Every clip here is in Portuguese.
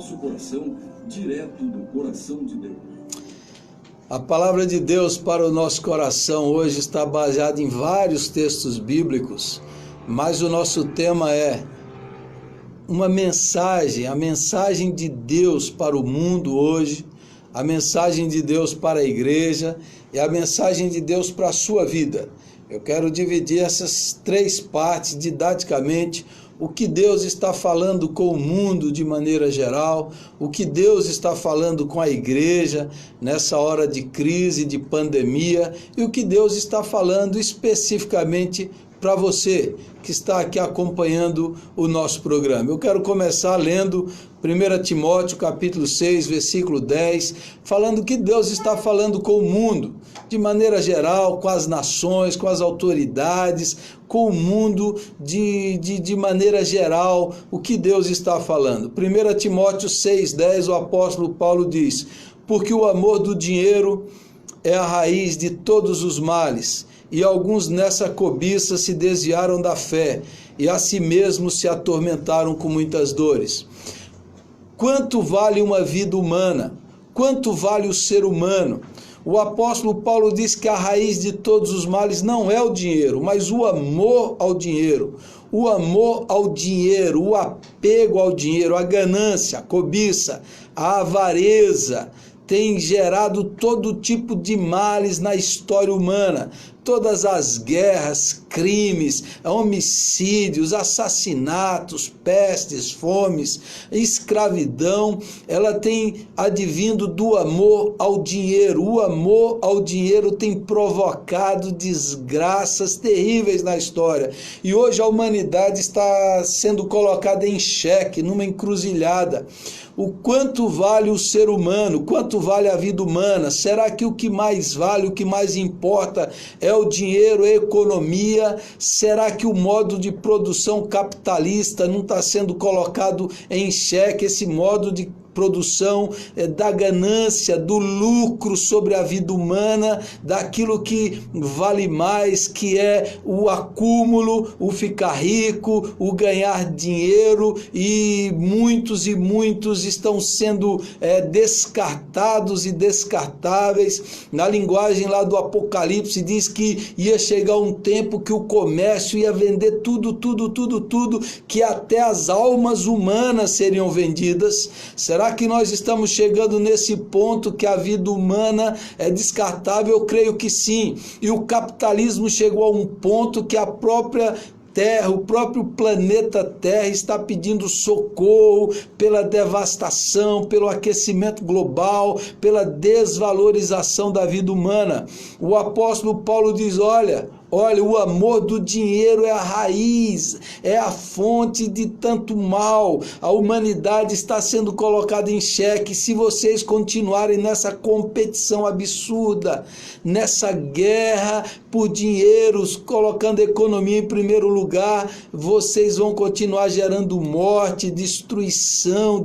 nosso coração, direto do coração de Deus. A palavra de Deus para o nosso coração hoje está baseada em vários textos bíblicos, mas o nosso tema é uma mensagem, a mensagem de Deus para o mundo hoje, a mensagem de Deus para a igreja e a mensagem de Deus para a sua vida. Eu quero dividir essas três partes didaticamente: o que Deus está falando com o mundo de maneira geral, o que Deus está falando com a igreja nessa hora de crise, de pandemia, e o que Deus está falando especificamente para você que está aqui acompanhando o nosso programa. Eu quero começar lendo 1 Timóteo capítulo 6, versículo 10, falando que Deus está falando com o mundo, de maneira geral, com as nações, com as autoridades, com o mundo de maneira geral, o que Deus está falando. 1 Timóteo 6, 10, o apóstolo Paulo diz: porque o amor do dinheiro é a raiz de todos os males, e alguns nessa cobiça se desviaram da fé, e a si mesmos se atormentaram com muitas dores. Quanto vale uma vida humana? Quanto vale o ser humano? O apóstolo Paulo diz que a raiz de todos os males não é o dinheiro, mas o amor ao dinheiro. O amor ao dinheiro, o apego ao dinheiro, a ganância, a cobiça, a avareza tem gerado todo tipo de males na história humana. Todas as guerras, crimes, homicídios, assassinatos, pestes, fomes, escravidão, ela tem advindo do amor ao dinheiro. O amor ao dinheiro tem provocado desgraças terríveis na história. E hoje a humanidade está sendo colocada em xeque, numa encruzilhada. O quanto vale o ser humano? Quanto vale a vida humana? Será que o que mais vale, o que mais importa é o dinheiro, a economia? Será que o modo de produção capitalista não está sendo colocado em xeque, esse modo de produção da ganância, do lucro sobre a vida humana, daquilo que vale mais, que é o acúmulo, o ficar rico, o ganhar dinheiro, e muitos estão sendo descartados e descartáveis. Na linguagem lá do Apocalipse diz que ia chegar um tempo que o comércio ia vender tudo, que até as almas humanas seriam vendidas. Será que nós estamos chegando nesse ponto que a vida humana é descartável? Eu creio que sim. E o capitalismo chegou a um ponto que a própria Terra, o próprio planeta Terra está pedindo socorro pela devastação, pelo aquecimento global, pela desvalorização da vida humana. O apóstolo Paulo diz: olha, o amor do dinheiro é a raiz, é a fonte de tanto mal. A humanidade está sendo colocada em xeque. Se vocês continuarem nessa competição absurda, nessa guerra por dinheiros, colocando a economia em primeiro lugar, vocês vão continuar gerando morte, destruição.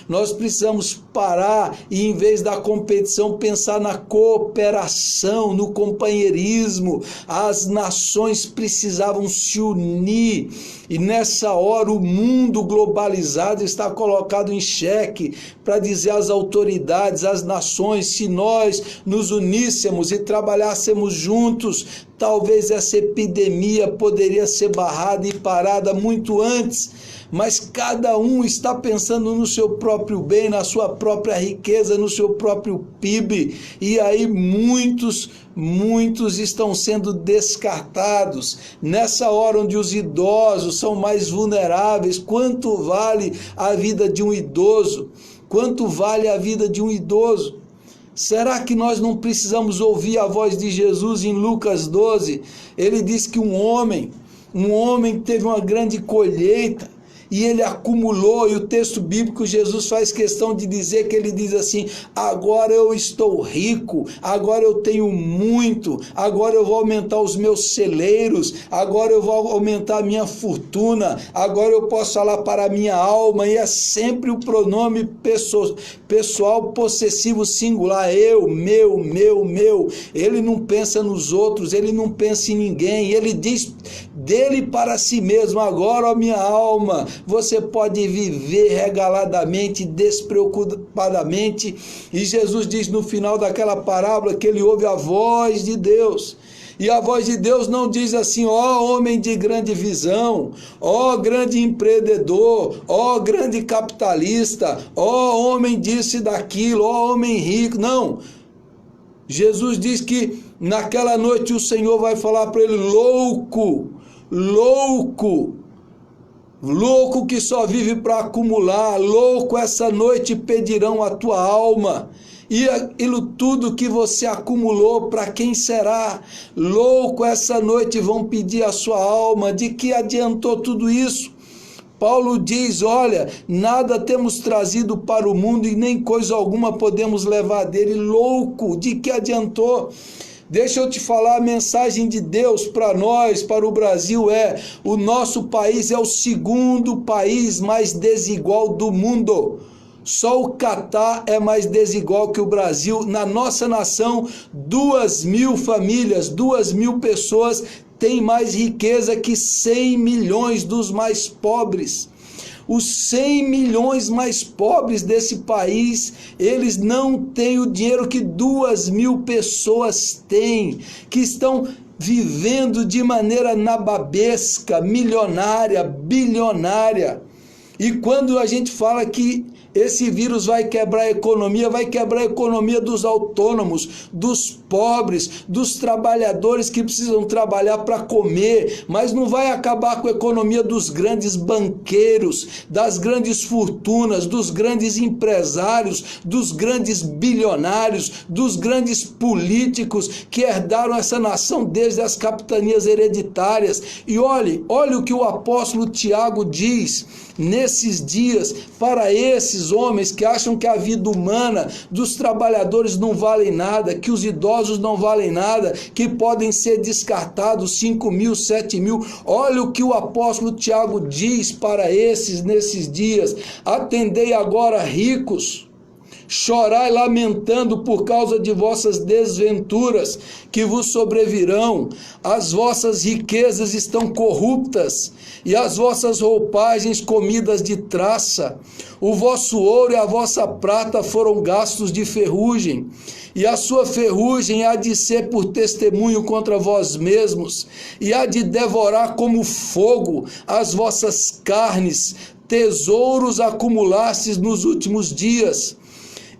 Nós precisamos parar e, em vez da competição, pensar na cooperação, no companheirismo. As nações precisavam se unir, e nessa hora o mundo globalizado está colocado em xeque para dizer às autoridades, às nações: se nós nos uníssemos e trabalhássemos juntos, talvez essa epidemia poderia ser barrada e parada muito antes. Mas cada um está pensando no seu próprio bem, na sua própria riqueza, no seu próprio PIB, e aí muitos estão sendo descartados. Nessa hora onde os idosos são mais vulneráveis, quanto vale a vida de um idoso? Quanto vale a vida de um idoso? Será que nós não precisamos ouvir a voz de Jesus em Lucas 12? Ele diz que um homem teve uma grande colheita, e ele acumulou, e o texto bíblico, Jesus faz questão de dizer que ele diz assim: agora eu estou rico, agora eu tenho muito, agora eu vou aumentar os meus celeiros, agora eu vou aumentar a minha fortuna, agora eu posso falar para a minha alma, e é sempre o pronome pessoal possessivo singular: eu, meu. Ele não pensa nos outros, ele não pensa em ninguém, ele diz dele para si mesmo: agora, ó minha alma, você pode viver regaladamente, despreocupadamente. E Jesus diz no final daquela parábola que ele ouve a voz de Deus. E a voz de Deus não diz assim: ó homem de grande visão, ó grande empreendedor, ó grande capitalista, ó homem disso e daquilo, ó homem rico. Não. Jesus diz que naquela noite o Senhor vai falar para ele: louco, louco, louco que só vive para acumular, louco, essa noite pedirão a tua alma. E aquilo tudo que você acumulou, para quem será? Louco, essa noite vão pedir a sua alma. De que adiantou tudo isso? Paulo diz: olha, nada temos trazido para o mundo e nem coisa alguma podemos levar dele. Louco, de que adiantou? Deixa eu te falar, a mensagem de Deus para nós, para o Brasil é: o nosso país é o segundo país mais desigual do mundo. Só o Catar é mais desigual que o Brasil. Na nossa nação, 2.000 famílias, 2.000 pessoas têm mais riqueza que 100 milhões dos mais pobres. Os 100 milhões mais pobres desse país, eles não têm o dinheiro que 2.000 pessoas têm, que estão vivendo de maneira nababesca, milionária, bilionária. E quando a gente fala que esse vírus vai quebrar a economia dos autônomos, dos pobres, dos trabalhadores que precisam trabalhar para comer, mas não vai acabar com a economia dos grandes banqueiros, das grandes fortunas, dos grandes empresários, dos grandes bilionários, dos grandes políticos que herdaram essa nação desde as capitanias hereditárias. E olhe o que o apóstolo Tiago diz nesses dias para esses homens que acham que a vida humana dos trabalhadores não vale nada, que os idosos não valem nada, que podem ser descartados 5.000, 7.000. Olha o que o apóstolo Tiago diz para esses nesses dias: atendei agora, ricos, chorai lamentando por causa de vossas desventuras que vos sobrevirão. As vossas riquezas estão corruptas e as vossas roupagens comidas de traça. O vosso ouro e a vossa prata foram gastos de ferrugem, e a sua ferrugem há de ser por testemunho contra vós mesmos, e há de devorar como fogo as vossas carnes. Tesouros acumulastes nos últimos dias.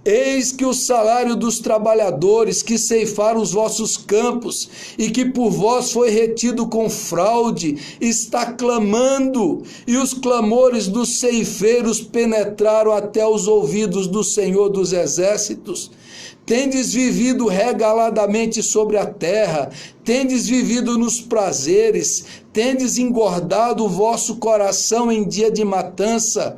Eis que o salário dos trabalhadores que ceifaram os vossos campos e que por vós foi retido com fraude está clamando, e os clamores dos ceifeiros penetraram até os ouvidos do Senhor dos Exércitos. Tendes vivido regaladamente sobre a terra, tendes vivido nos prazeres, tendes engordado o vosso coração em dia de matança.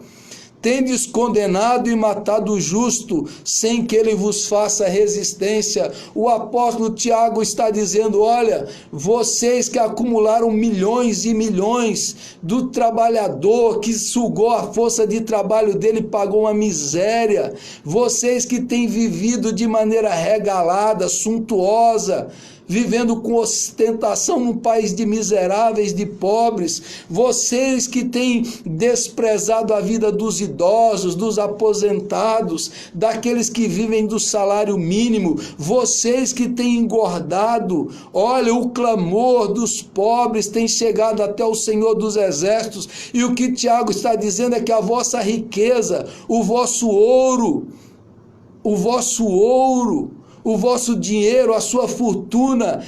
Tendes condenado e matado o justo, sem que ele vos faça resistência. O apóstolo Tiago está dizendo: olha, vocês que acumularam milhões e milhões do trabalhador que sugou a força de trabalho dele, pagou uma miséria. Vocês que têm vivido de maneira regalada, suntuosa, vivendo com ostentação num país de miseráveis, de pobres. Vocês que têm desprezado a vida dos idosos, dos aposentados, daqueles que vivem do salário mínimo. Vocês que têm engordado. Olha, o clamor dos pobres tem chegado até o Senhor dos Exércitos. E o que Tiago está dizendo é que a vossa riqueza, o vosso ouro, o vosso dinheiro, a sua fortuna,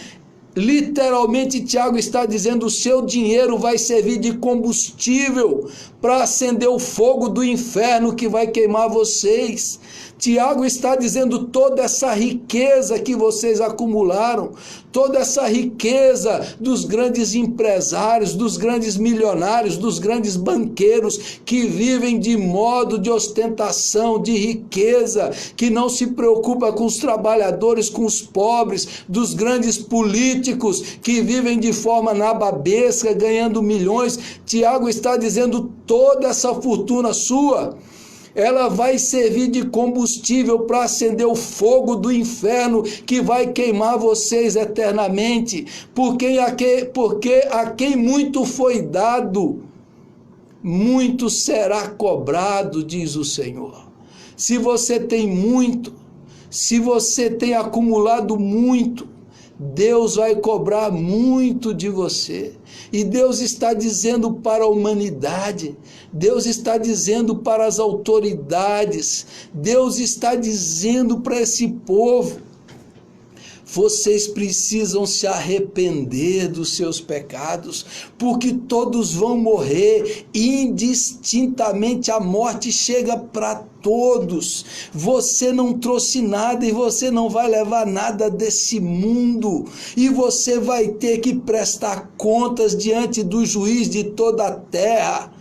literalmente Tiago está dizendo: o seu dinheiro vai servir de combustível para acender o fogo do inferno que vai queimar vocês. Tiago está dizendo: toda essa riqueza que vocês acumularam, toda essa riqueza dos grandes empresários, dos grandes milionários, dos grandes banqueiros que vivem de modo de ostentação, de riqueza, que não se preocupa com os trabalhadores, com os pobres, dos grandes políticos que vivem de forma nababesca, ganhando milhões. Tiago está dizendo: toda essa fortuna sua, ela vai servir de combustível para acender o fogo do inferno que vai queimar vocês eternamente, porque a quem muito foi dado, muito será cobrado, diz o Senhor. Se você tem muito, se você tem acumulado muito, Deus vai cobrar muito de você. E Deus está dizendo para a humanidade, Deus está dizendo para as autoridades, Deus está dizendo para esse povo: vocês precisam se arrepender dos seus pecados, porque todos vão morrer indistintamente, a morte chega para todos. Você não trouxe nada e você não vai levar nada desse mundo, e você vai ter que prestar contas diante do juiz de toda a terra.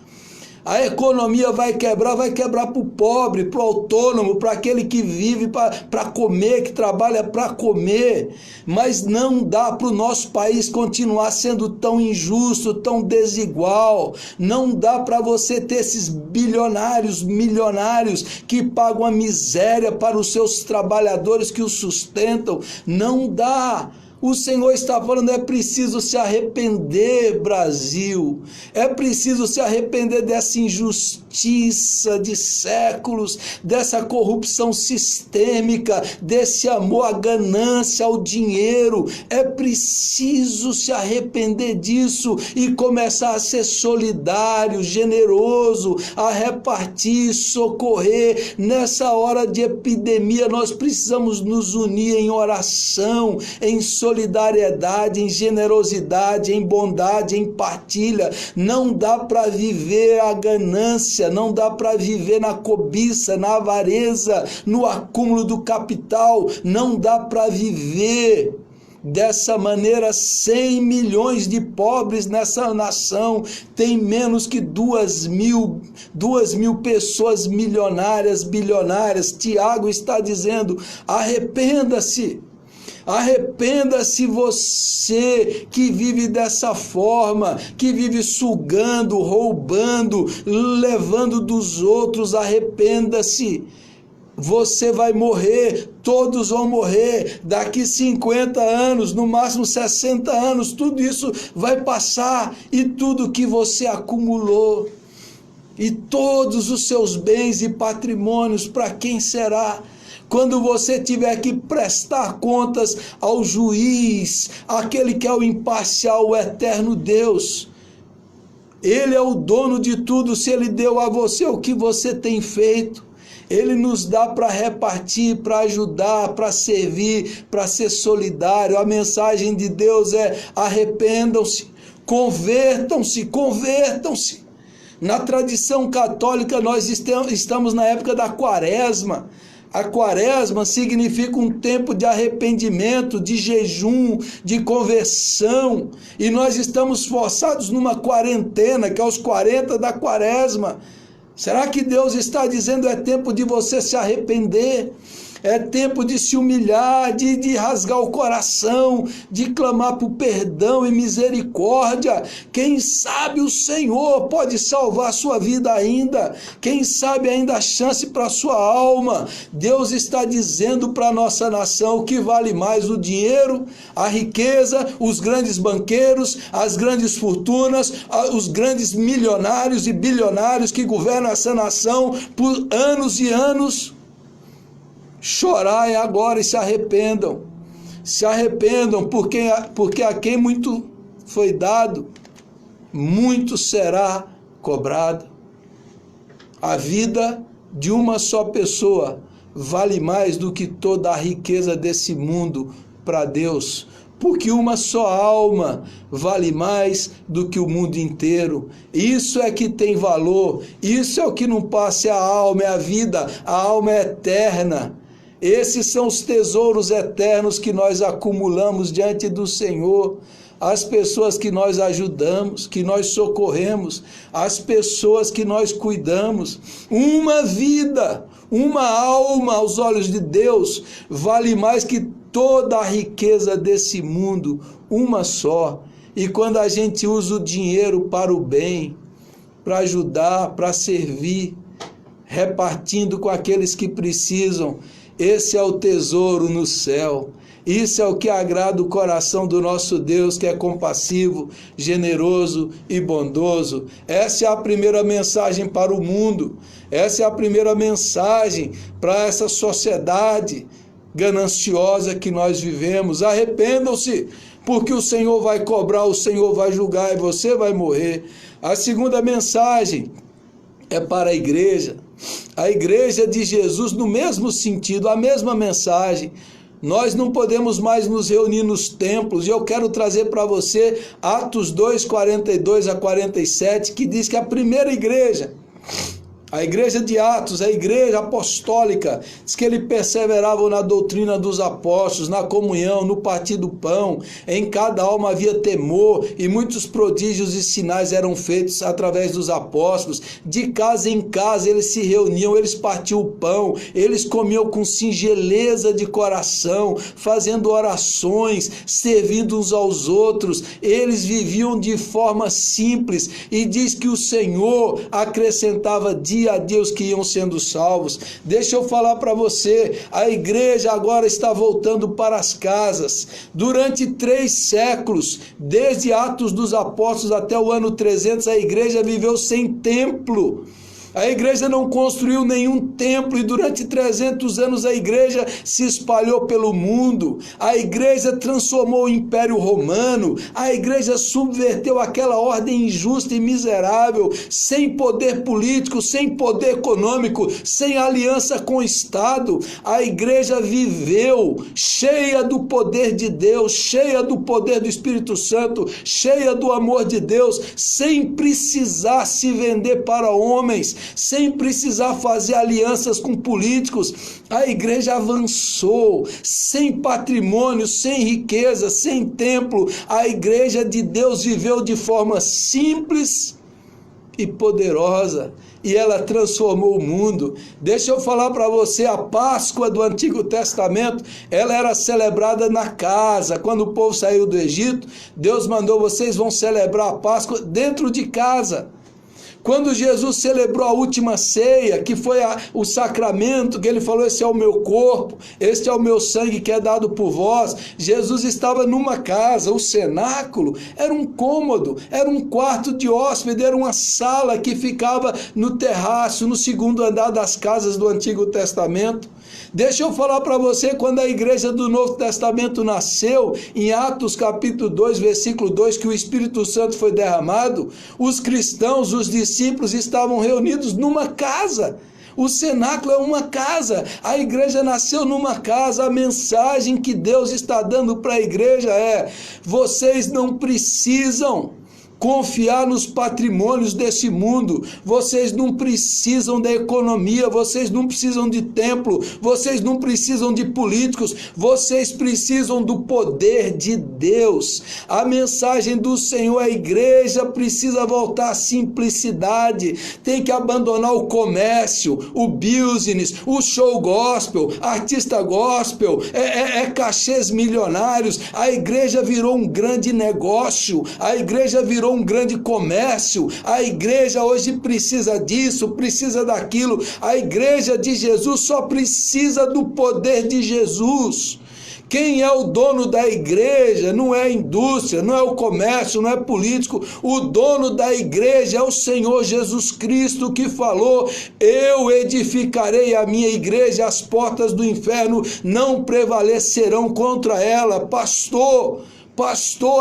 A economia vai quebrar para o pobre, para o autônomo, para aquele que vive para comer, que trabalha para comer. Mas não dá para o nosso país continuar sendo tão injusto, tão desigual. Não dá para você ter esses bilionários, milionários que pagam a miséria para os seus trabalhadores que os sustentam. Não dá. O Senhor está falando: é preciso se arrepender, Brasil. É preciso se arrepender dessa injustiça de séculos, dessa corrupção sistêmica, desse amor à ganância, ao dinheiro. É preciso se arrepender disso e começar a ser solidário, generoso, a repartir, socorrer. Nessa hora de epidemia, nós precisamos nos unir em oração, em solidariedade, em generosidade, em bondade, em partilha. Não dá para viver a ganância, não dá para viver na cobiça, na avareza, no acúmulo do capital. Não dá para viver dessa maneira. 100 milhões de pobres nessa nação, tem menos que 2 mil pessoas milionárias, bilionárias. Tiago está dizendo: arrependa-se. Arrependa-se, você que vive dessa forma, que vive sugando, roubando, levando dos outros. Arrependa-se. Você vai morrer, todos vão morrer, daqui 50 anos, no máximo 60 anos, tudo isso vai passar, e tudo que você acumulou, e todos os seus bens e patrimônios, para quem será? Quando você tiver que prestar contas ao juiz, aquele que é o imparcial, o eterno Deus. Ele é o dono de tudo. Se ele deu a você o que você tem feito, ele nos dá para repartir, para ajudar, para servir, para ser solidário. A mensagem de Deus é: arrependam-se, convertam-se, convertam-se. Na tradição católica, nós estamos na época da quaresma. A quaresma significa um tempo de arrependimento, de jejum, de conversão. E nós estamos forçados numa quarentena, que é os 40 da quaresma. Será que Deus está dizendo: é tempo de você se arrepender? É tempo de se humilhar, de rasgar o coração, de clamar por perdão e misericórdia. Quem sabe o Senhor pode salvar a sua vida ainda. Quem sabe ainda a chance para a sua alma. Deus está dizendo para a nossa nação: o que vale mais, o dinheiro, a riqueza, os grandes banqueiros, as grandes fortunas, os grandes milionários e bilionários que governam essa nação por anos e anos? Chorai agora e se arrependam. Se arrependam, porque a quem muito foi dado, muito será cobrado. A vida de uma só pessoa vale mais do que toda a riqueza desse mundo para Deus. Porque uma só alma vale mais do que o mundo inteiro. Isso é que tem valor. Isso é o que não passa, é a alma, é a vida. A alma é eterna. Esses são os tesouros eternos que nós acumulamos diante do Senhor. As pessoas que nós ajudamos, que nós socorremos, as pessoas que nós cuidamos. Uma vida, uma alma aos olhos de Deus vale mais que toda a riqueza desse mundo, uma só. E quando a gente usa o dinheiro para o bem, para ajudar, para servir, repartindo com aqueles que precisam. Esse é o tesouro no céu. Isso é o que agrada o coração do nosso Deus, que é compassivo, generoso e bondoso. Essa é a primeira mensagem para o mundo. Essa é a primeira mensagem para essa sociedade gananciosa que nós vivemos. Arrependam-se, porque o Senhor vai cobrar, o Senhor vai julgar e você vai morrer. A segunda mensagem é para a igreja de Jesus, no mesmo sentido, a mesma mensagem. Nós não podemos mais nos reunir nos templos, e eu quero trazer para você Atos 2, 42 a 47, que diz que a primeira igreja, a igreja de Atos, a igreja apostólica, diz que eles perseveravam na doutrina dos apóstolos, na comunhão, no partir do pão. Em cada alma havia temor, e muitos prodígios e sinais eram feitos através dos apóstolos. De casa em casa eles se reuniam, eles partiam o pão, eles comiam com singeleza de coração, fazendo orações, servindo uns aos outros. Eles viviam de forma simples, e diz que o Senhor acrescentava dia a Deus que iam sendo salvos. Deixa eu falar para você, a igreja agora está voltando para as casas. Durante 3 séculos, desde Atos dos Apóstolos até o ano 300, a igreja viveu sem templo. A igreja não construiu nenhum templo, e durante 300 anos a igreja se espalhou pelo mundo. A igreja transformou o Império Romano. A igreja subverteu aquela ordem injusta e miserável, sem poder político, sem poder econômico, sem aliança com o Estado. A igreja viveu cheia do poder de Deus, cheia do poder do Espírito Santo, cheia do amor de Deus, sem precisar se vender para homens, sem precisar fazer alianças com políticos. A igreja avançou, sem patrimônio, sem riqueza, sem templo. A igreja de Deus viveu de forma simples e poderosa, e ela transformou o mundo. Deixa eu falar para você, a Páscoa do Antigo Testamento, ela era celebrada na casa. Quando o povo saiu do Egito, Deus mandou: vocês vão celebrar a Páscoa dentro de casa. Quando Jesus celebrou a última ceia, que foi o sacramento, que ele falou: esse é o meu corpo, este é o meu sangue que é dado por vós, Jesus estava numa casa. O cenáculo era um cômodo, era um quarto de hóspede, era uma sala que ficava no terraço, no segundo andar das casas do Antigo Testamento. Deixa eu falar para você, quando a igreja do Novo Testamento nasceu, em Atos capítulo 2, versículo 2, que o Espírito Santo foi derramado, os cristãos, os discípulos estavam reunidos numa casa. O cenáculo é uma casa, a igreja nasceu numa casa. A mensagem que Deus está dando para a igreja é: vocês não precisam confiar nos patrimônios desse mundo, vocês não precisam da economia, vocês não precisam de templo, vocês não precisam de políticos, vocês precisam do poder de Deus. A mensagem do Senhor: a igreja precisa voltar à simplicidade, tem que abandonar o comércio, o business, o show gospel, artista gospel, cachês milionários. A igreja virou um grande negócio, a igreja virou um grande comércio. A igreja hoje precisa disso, precisa daquilo. A igreja de Jesus só precisa do poder de Jesus. Quem é o dono da igreja não é a indústria, não é o comércio, não é político. O dono da igreja é o Senhor Jesus Cristo, que falou: eu edificarei a minha igreja, as portas do inferno não prevalecerão contra ela. Pastor,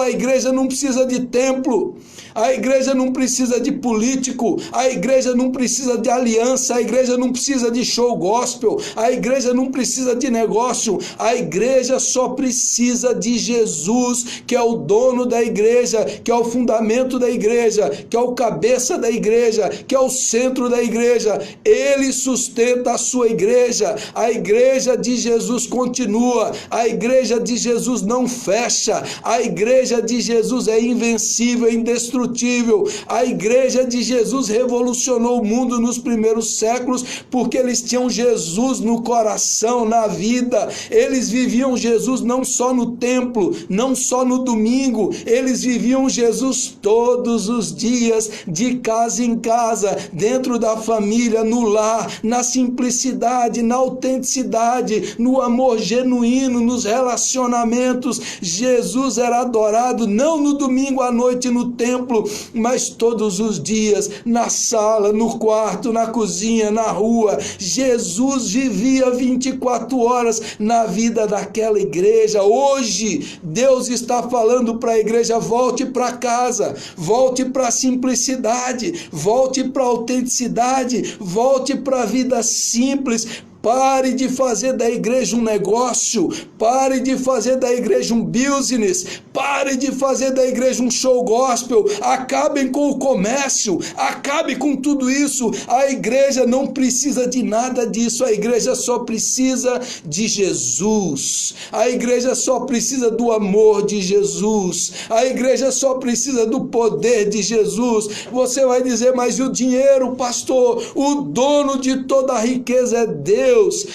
a igreja não precisa de templo, a igreja não precisa de político, a igreja não precisa de aliança, a igreja não precisa de show gospel, a igreja não precisa de negócio. A igreja só precisa de Jesus, que é o dono da igreja, que é o fundamento da igreja, que é o cabeça da igreja, que é o centro da igreja. Ele sustenta a sua igreja. A igreja de Jesus continua, a igreja de Jesus não fecha. A igreja de Jesus é invencível, é indestrutível. indestrutível. A igreja de Jesus revolucionou o mundo nos primeiros séculos porque eles tinham Jesus no coração, na vida. Eles viviam Jesus não só no templo, não só no domingo, eles viviam Jesus todos os dias, de casa em casa, dentro da família, no lar, na simplicidade, na autenticidade, no amor genuíno, nos relacionamentos. Jesus era adorado não no domingo à noite no templo, mas todos os dias, na sala, no quarto, na cozinha, na rua. Jesus vivia 24 horas na vida daquela igreja. Hoje, Deus está falando para a igreja: volte para casa, volte para a simplicidade, volte para a autenticidade, volte para a vida simples. Pare de fazer da igreja um negócio, pare de fazer da igreja um business, pare de fazer da igreja um show gospel, acabem com o comércio, acabe com tudo isso. A igreja não precisa de nada disso, a igreja só precisa de Jesus, a igreja só precisa do amor de Jesus, a igreja só precisa do poder de Jesus. Você vai dizer: mas e o dinheiro, pastor? O dono de toda a riqueza é Deus,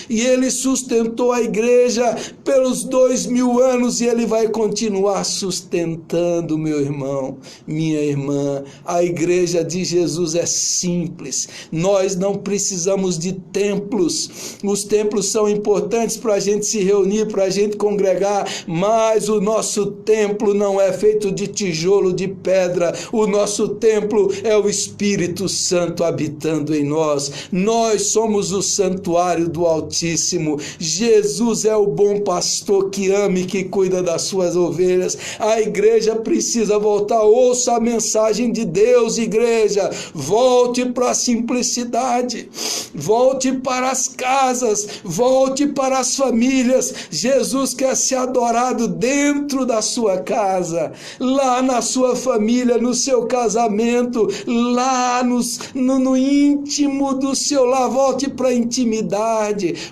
e Ele sustentou a igreja pelos 2000 anos, e Ele vai continuar sustentando, meu irmão, minha irmã. A igreja de Jesus é simples. Nós não precisamos de templos. Os templos são importantes para a gente se reunir, para a gente congregar, mas o nosso templo não é feito de tijolo, de pedra. O nosso templo é o Espírito Santo habitando em nós. Nós somos o santuário do Altíssimo. Jesus é o bom pastor que ama e que cuida das suas ovelhas. A igreja precisa voltar. Ouça a mensagem de Deus, igreja. Volte para a simplicidade, volte para as casas, volte para as famílias. Jesus quer ser adorado dentro da sua casa, lá na sua família, no seu casamento, lá no íntimo do seu lar. Volte para a intimidade,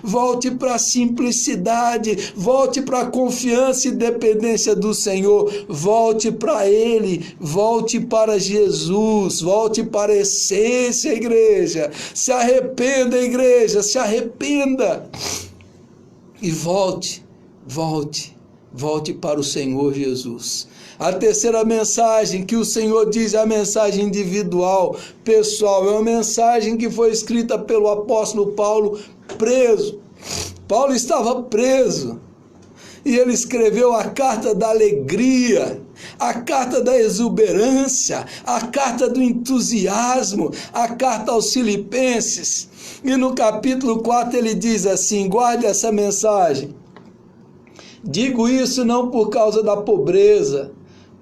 volte para a simplicidade, volte para a confiança e dependência do Senhor, volte para Ele, volte para Jesus, volte para a essência, igreja. Se arrependa, igreja, se arrependa e volte para o Senhor Jesus. A terceira mensagem que o Senhor diz é a mensagem individual, pessoal. É uma mensagem que foi escrita pelo apóstolo Paulo preso. Paulo estava preso e ele escreveu a carta da alegria, a carta da exuberância, a carta do entusiasmo, a carta aos Filipenses. E no capítulo 4 ele diz assim: guarde essa mensagem. Digo isso não por causa da pobreza,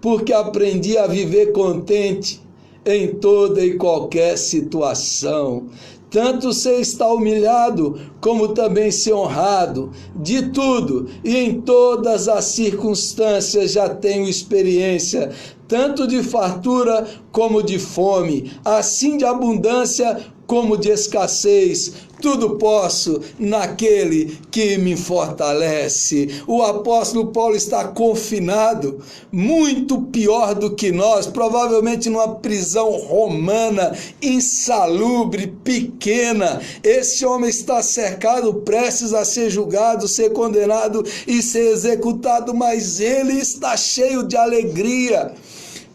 porque aprendi a viver contente em toda e qualquer situação. Tanto ser estar humilhado, como também ser honrado. De tudo e em todas as circunstâncias já tenho experiência, tanto de fartura como de fome, assim de abundância como de escassez. Tudo posso naquele que me fortalece. O apóstolo Paulo está confinado, muito pior do que nós, provavelmente numa prisão romana, insalubre, pequena. Esse homem está cercado, prestes a ser julgado, ser condenado e ser executado, mas ele está cheio de alegria,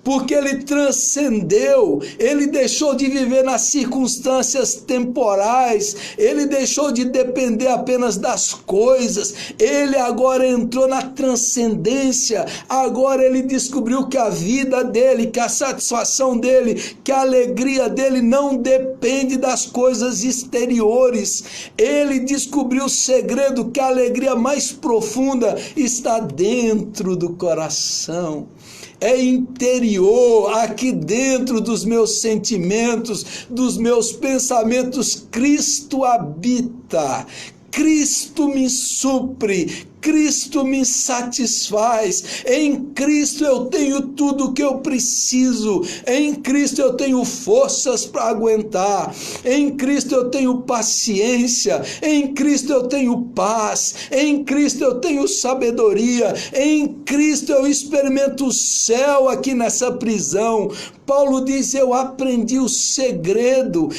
porque ele transcendeu, ele deixou de viver nas circunstâncias temporais, ele deixou de depender apenas das coisas, ele agora entrou na transcendência. Agora ele descobriu que a vida dele, que a satisfação dele, que a alegria dele não depende das coisas exteriores. Ele descobriu o segredo, que a alegria mais profunda está dentro do coração. É interior, aqui dentro dos meus sentimentos, dos meus pensamentos, Cristo habita. Cristo me supre, Cristo me satisfaz, em Cristo eu tenho tudo o que eu preciso, em Cristo eu tenho forças para aguentar, em Cristo eu tenho paciência, em Cristo eu tenho paz, em Cristo eu tenho sabedoria, em Cristo eu experimento o céu aqui nessa prisão. Paulo diz: eu aprendi o segredo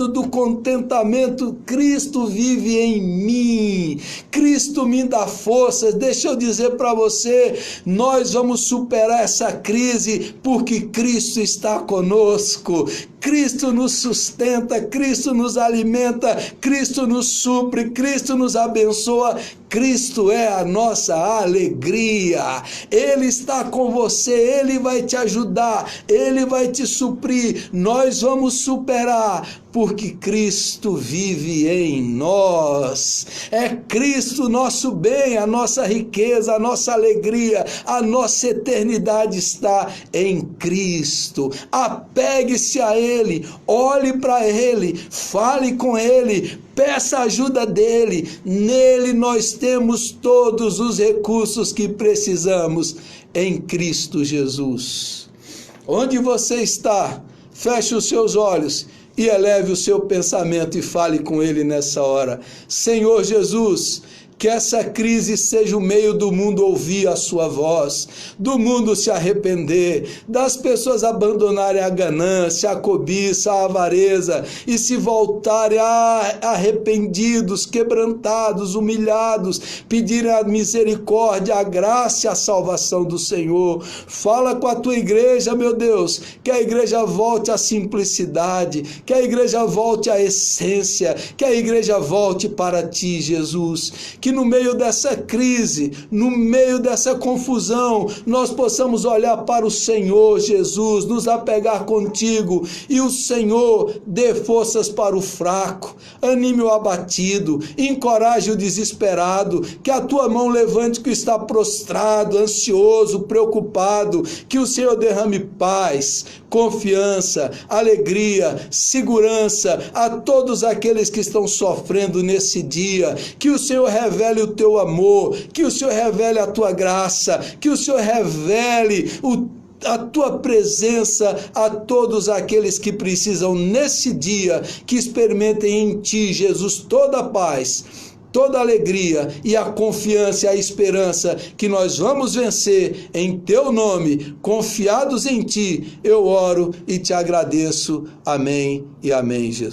do contentamento. Cristo vive em mim, Cristo me dá forças. Deixa eu dizer para você, nós vamos superar essa crise porque Cristo está conosco. Cristo nos sustenta, Cristo nos alimenta, Cristo nos supre, Cristo nos abençoa. Cristo é a nossa alegria. Ele está com você, Ele vai te ajudar, Ele vai te suprir. Nós vamos superar, porque Cristo vive em nós. É Cristo nosso bem, a nossa riqueza, a nossa alegria, a nossa eternidade está em Cristo. Apegue-se a Ele, olhe para Ele, fale com Ele, peça a ajuda dele. Nele nós temos todos os recursos que precisamos em Cristo Jesus. Onde você está, feche os seus olhos e eleve o seu pensamento e fale com Ele nessa hora. Senhor Jesus, que essa crise seja o meio do mundo ouvir a sua voz, do mundo se arrepender, das pessoas abandonarem a ganância, a cobiça, a avareza e se voltarem arrependidos, quebrantados, humilhados, pedirem a misericórdia, a graça e a salvação do Senhor. Fala com a tua igreja, meu Deus, que a igreja volte à simplicidade, que a igreja volte à essência, que a igreja volte para ti, Jesus. Que no meio dessa crise, no meio dessa confusão, nós possamos olhar para o Senhor Jesus, nos apegar contigo, e o Senhor dê forças para o fraco, anime o abatido, encoraje o desesperado, que a tua mão levante o que está prostrado, ansioso, preocupado, que o Senhor derrame paz, confiança, alegria, segurança a todos aqueles que estão sofrendo nesse dia, que o Senhor revele o teu amor, que o Senhor revele a tua graça, que o Senhor revele a tua presença a todos aqueles que precisam nesse dia, que experimentem em ti, Jesus, toda a paz, toda a alegria e a confiança e a esperança que nós vamos vencer em teu nome. Confiados em ti, eu oro e te agradeço. Amém e amém, Jesus.